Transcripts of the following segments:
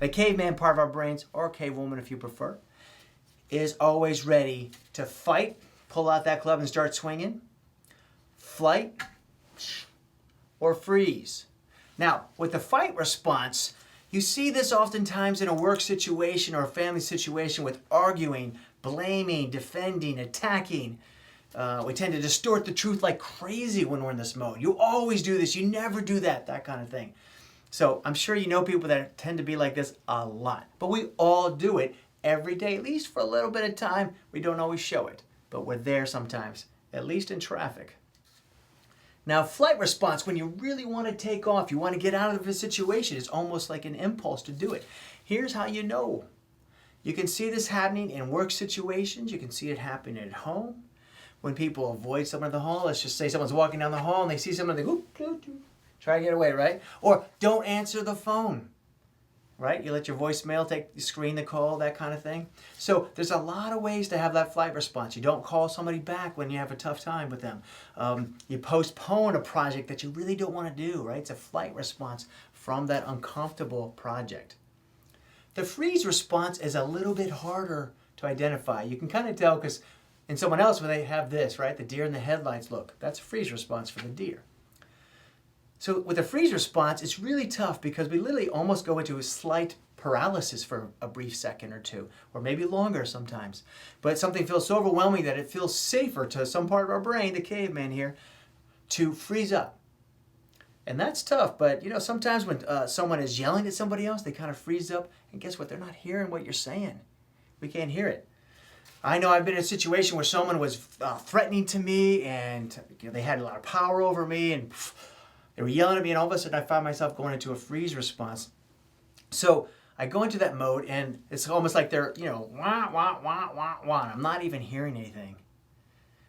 The caveman part of our brains, or cavewoman if you prefer, is always ready to fight, pull out that club and start swinging, flight, or freeze. Now, with the fight response, you see this oftentimes in a work situation or a family situation with arguing, blaming, defending, attacking. We tend to distort the truth like crazy when we're in this mode. You always do this, you never do that, that kind of thing. So I'm sure you know people that tend to be like this a lot. But we all do it every day, at least for a little bit of time. We don't always show it, but we're there sometimes, at least in traffic. Now, flight response, when you really want to take off, you want to get out of a situation, it's almost like an impulse to do it. Here's how you know. You can see this happening in work situations. You can see it happening at home. When people avoid someone in the hall, let's just say someone's walking down the hall and they see someone, they go, try to get away, right? Or don't answer the phone, right? You let your voicemail screen the call, that kind of thing. So there's a lot of ways to have that flight response. You don't call somebody back when you have a tough time with them. You postpone a project that you really don't want to do, right? It's a flight response from that uncomfortable project. The freeze response is a little bit harder to identify. You can kind of tell because in someone else when they have this, right? The deer in the headlights look. That's a freeze response for the deer. So with a freeze response, it's really tough because we literally almost go into a slight paralysis for a brief second or two, or maybe longer sometimes. But something feels so overwhelming that it feels safer to some part of our brain, the caveman here, to freeze up. And that's tough, but you know, sometimes when someone is yelling at somebody else, they kind of freeze up, and guess what? They're not hearing what you're saying. We can't hear it. I know I've been in a situation where someone was threatening to me, and you know, they had a lot of power over me, and they were yelling at me, and all of a sudden I found myself going into a freeze response. So I go into that mode, and it's almost like they're, you know, wah, wah, wah, wah, wah. I'm not even hearing anything.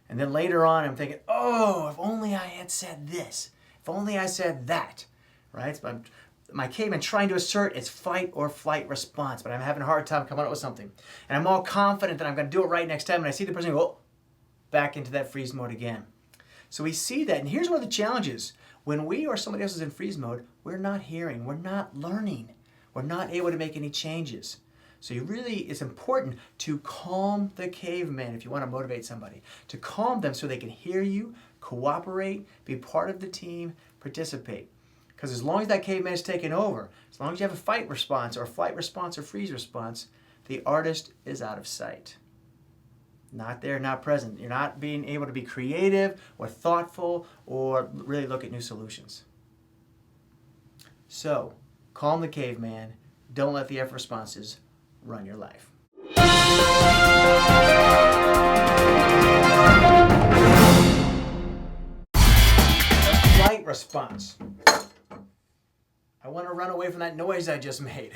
And then later on, I'm thinking, oh, if only I had said this. If only I said that, right? So my caveman trying to assert its fight or flight response, but I'm having a hard time coming up with something. And I'm all confident that I'm going to do it right next time, and I see the person go back into that freeze mode again. So we see that, and here's one of the challenges. When we or somebody else is in freeze mode, we're not hearing, we're not learning, we're not able to make any changes. So it's important to calm the caveman if you want to motivate somebody, to calm them so they can hear you, cooperate, be part of the team, participate. Because as long as that caveman is taking over, as long as you have a fight response or a flight response or freeze response, the artist is out of sight. Not there, not present. You're not being able to be creative or thoughtful or really look at new solutions. So, calm the caveman. Don't let the F responses run your life. The flight response. I want to run away from that noise I just made.